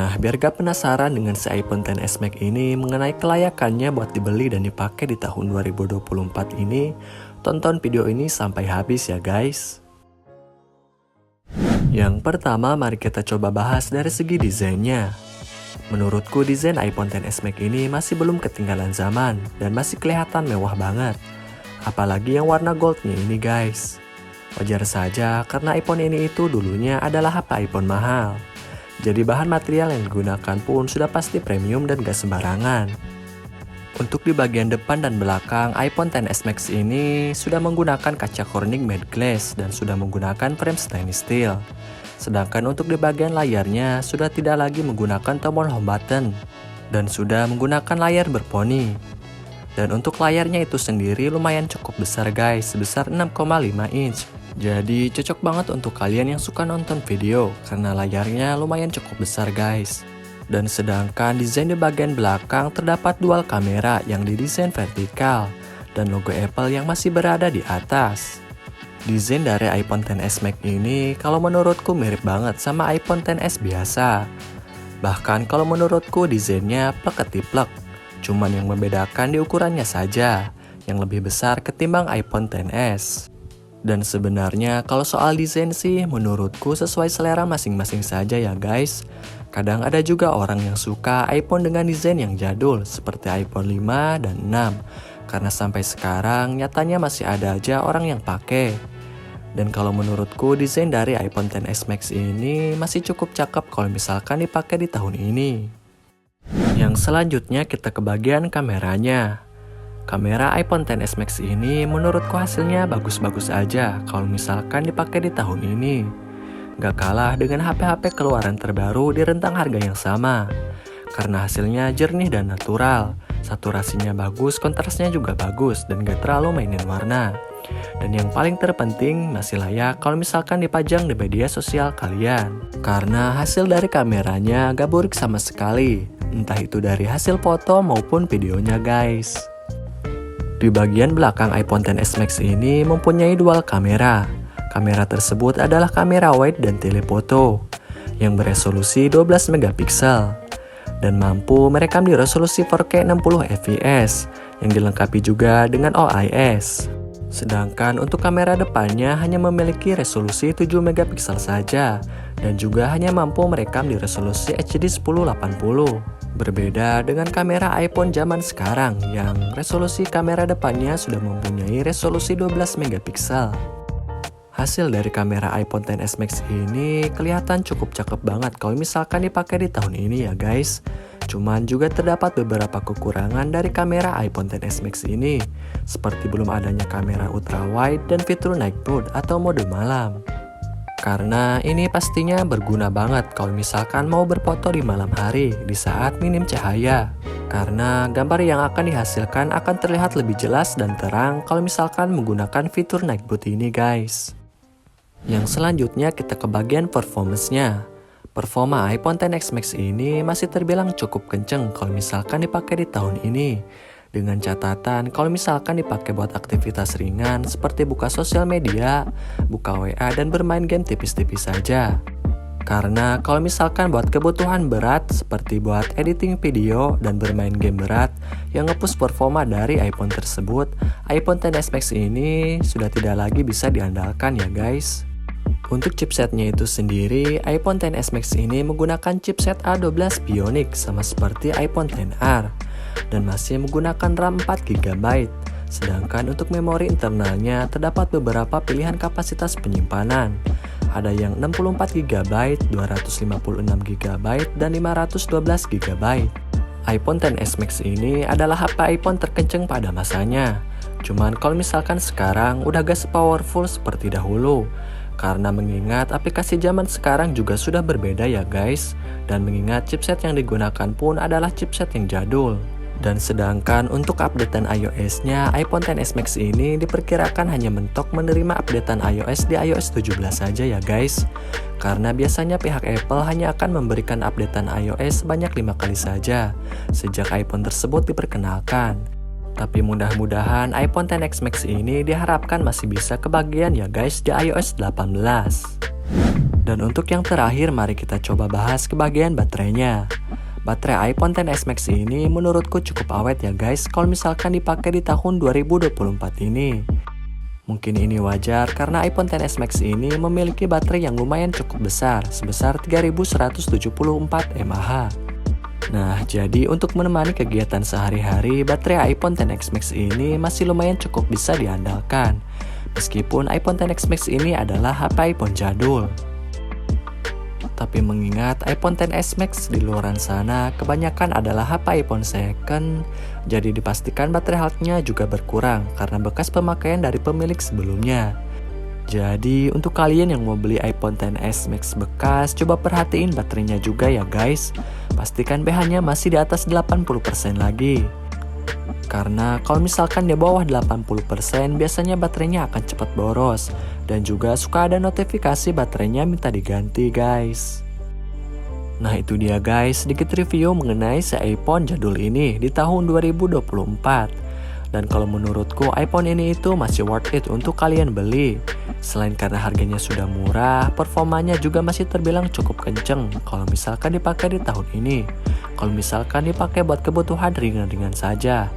Nah, biar gak penasaran dengan si iPhone XS Max ini mengenai kelayakannya buat dibeli dan dipakai di tahun 2024 ini, tonton video ini sampai habis ya guys. Yang pertama, mari kita coba bahas dari segi desainnya. Menurutku desain iPhone XS Max ini masih belum ketinggalan zaman dan masih kelihatan mewah banget. Apalagi yang warna goldnya ini guys. Wajar saja karena iPhone ini itu dulunya adalah HP iPhone mahal. Jadi bahan material yang digunakan pun sudah pasti premium dan gak sembarangan. Untuk di bagian depan dan belakang, iPhone XS Max ini sudah menggunakan kaca Corning matte glass dan sudah menggunakan frame stainless steel. Sedangkan untuk di bagian layarnya sudah tidak lagi menggunakan tombol home button dan sudah menggunakan layar berponi. Dan untuk layarnya itu sendiri lumayan cukup besar guys, sebesar 6,5 inch. Jadi cocok banget untuk kalian yang suka nonton video karena layarnya lumayan cukup besar guys. Dan sedangkan desain di bagian belakang terdapat dual kamera yang didesain vertikal dan logo Apple yang masih berada di atas. Desain dari iPhone XS Max ini kalau menurutku mirip banget sama iPhone XS biasa. Bahkan kalau menurutku desainnya plek-ketiplek. Cuman yang membedakan di ukurannya saja, yang lebih besar ketimbang iPhone XS. Dan sebenarnya kalau soal desain sih menurutku sesuai selera masing-masing saja ya guys. Kadang ada juga orang yang suka iPhone dengan desain yang jadul seperti iPhone 5 dan 6. Karena sampai sekarang nyatanya masih ada aja orang yang pakai. Dan kalau menurutku desain dari iPhone XS Max ini masih cukup cakep kalau misalkan dipakai di tahun ini. Yang selanjutnya kita ke bagian kameranya. Kamera iPhone XS Max ini menurutku hasilnya bagus-bagus aja kalau misalkan dipakai di tahun ini. Gak kalah dengan HP-HP keluaran terbaru di rentang harga yang sama. Karena hasilnya jernih dan natural, saturasinya bagus, kontrasnya juga bagus, dan gak terlalu mainin warna. Dan yang paling terpenting masih layak kalau misalkan dipajang di media sosial kalian. Karena hasil dari kameranya gak buruk sama sekali, entah itu dari hasil foto maupun videonya guys. Di bagian belakang iPhone XS Max ini mempunyai dual kamera. Kamera tersebut adalah kamera wide dan telefoto yang beresolusi 12 megapiksel dan mampu merekam di resolusi 4K 60 fps yang dilengkapi juga dengan OIS. Sedangkan untuk kamera depannya hanya memiliki resolusi 7 megapiksel saja dan juga hanya mampu merekam di resolusi HD 1080. Berbeda dengan kamera iPhone zaman sekarang yang resolusi kamera depannya sudah mempunyai resolusi 12 megapiksel. Hasil dari kamera iPhone XS Max ini kelihatan cukup cakep banget kalau misalkan dipakai di tahun ini ya guys. Cuman juga terdapat beberapa kekurangan dari kamera iPhone XS Max ini, seperti belum adanya kamera ultra wide dan fitur night mode atau mode malam. Karena ini pastinya berguna banget kalau misalkan mau berfoto di malam hari di saat minim cahaya. Karena gambar yang akan dihasilkan akan terlihat lebih jelas dan terang kalau misalkan menggunakan fitur night mode ini guys. Yang selanjutnya kita ke bagian performance-nya. Performa iPhone XS Max ini masih terbilang cukup kenceng kalau misalkan dipakai di tahun ini. Dengan catatan kalau misalkan dipakai buat aktivitas ringan seperti buka sosial media, buka WA dan bermain game tipis-tipis saja. Karena kalau misalkan buat kebutuhan berat seperti buat editing video dan bermain game berat yang nge-push performa dari iPhone tersebut, iPhone XS Max ini sudah tidak lagi bisa diandalkan ya guys. Untuk chipsetnya itu sendiri, iPhone XS Max ini menggunakan chipset A12 Bionic sama seperti iPhone XR dan masih menggunakan RAM 4GB. Sedangkan untuk memori internalnya terdapat beberapa pilihan kapasitas penyimpanan. Ada yang 64GB, 256GB, dan 512GB. iPhone XS Max ini adalah HP iPhone terkencang pada masanya. Cuman kalau misalkan sekarang udah gak sepowerful seperti dahulu. Karena mengingat aplikasi zaman sekarang juga sudah berbeda ya guys. Dan mengingat chipset yang digunakan pun adalah chipset yang jadul. Dan sedangkan untuk updatean iOS-nya, iPhone XS Max ini diperkirakan hanya mentok menerima updatean iOS di iOS 17 saja ya guys. Karena biasanya pihak Apple hanya akan memberikan updatean iOS sebanyak 5 kali saja sejak iPhone tersebut diperkenalkan. Tapi mudah-mudahan iPhone XS Max ini diharapkan masih bisa kebagian ya guys di iOS 18. Dan untuk yang terakhir, mari kita coba bahas ke bagian baterainya. Baterai iPhone XS Max ini menurutku cukup awet ya guys kalau misalkan dipakai di tahun 2024 ini. Mungkin ini wajar karena iPhone XS Max ini memiliki baterai yang lumayan cukup besar, sebesar 3174 mAh. Nah, jadi untuk menemani kegiatan sehari-hari, baterai iPhone XS Max ini masih lumayan cukup bisa diandalkan. Meskipun iPhone XS Max ini adalah HP iPhone jadul. Tapi mengingat iPhone XS Max di luaran sana kebanyakan adalah HP iPhone second, jadi dipastikan baterai health-nya juga berkurang karena bekas pemakaian dari pemilik sebelumnya. Jadi untuk kalian yang mau beli iPhone XS Max bekas, coba perhatiin baterainya juga ya guys. Pastikan pH-nya masih di atas 80% lagi. Karena kalau misalkan di bawah 80% biasanya baterainya akan cepat boros. Dan juga suka ada notifikasi baterainya minta diganti guys. Nah itu dia guys, sedikit review mengenai si iPhone jadul ini di tahun 2024. Dan kalau menurutku iPhone ini itu masih worth it untuk kalian beli. Selain karena harganya sudah murah, performanya juga masih terbilang cukup kenceng kalau misalkan dipakai di tahun ini. Kalau misalkan dipakai buat kebutuhan ringan-ringan saja.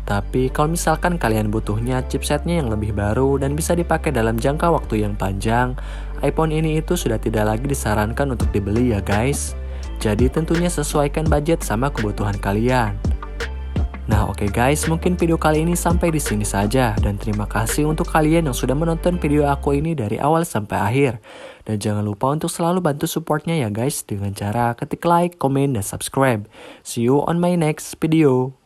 Tapi kalau misalkan kalian butuhnya chipsetnya yang lebih baru dan bisa dipakai dalam jangka waktu yang panjang, iPhone ini itu sudah tidak lagi disarankan untuk dibeli ya guys. Jadi tentunya sesuaikan budget sama kebutuhan kalian. Nah oke guys, mungkin video kali ini sampai di sini saja. Dan terima kasih untuk kalian yang sudah menonton video aku ini dari awal sampai akhir. Dan jangan lupa untuk selalu bantu supportnya ya guys dengan cara ketik like, komen, dan subscribe. See you on my next video.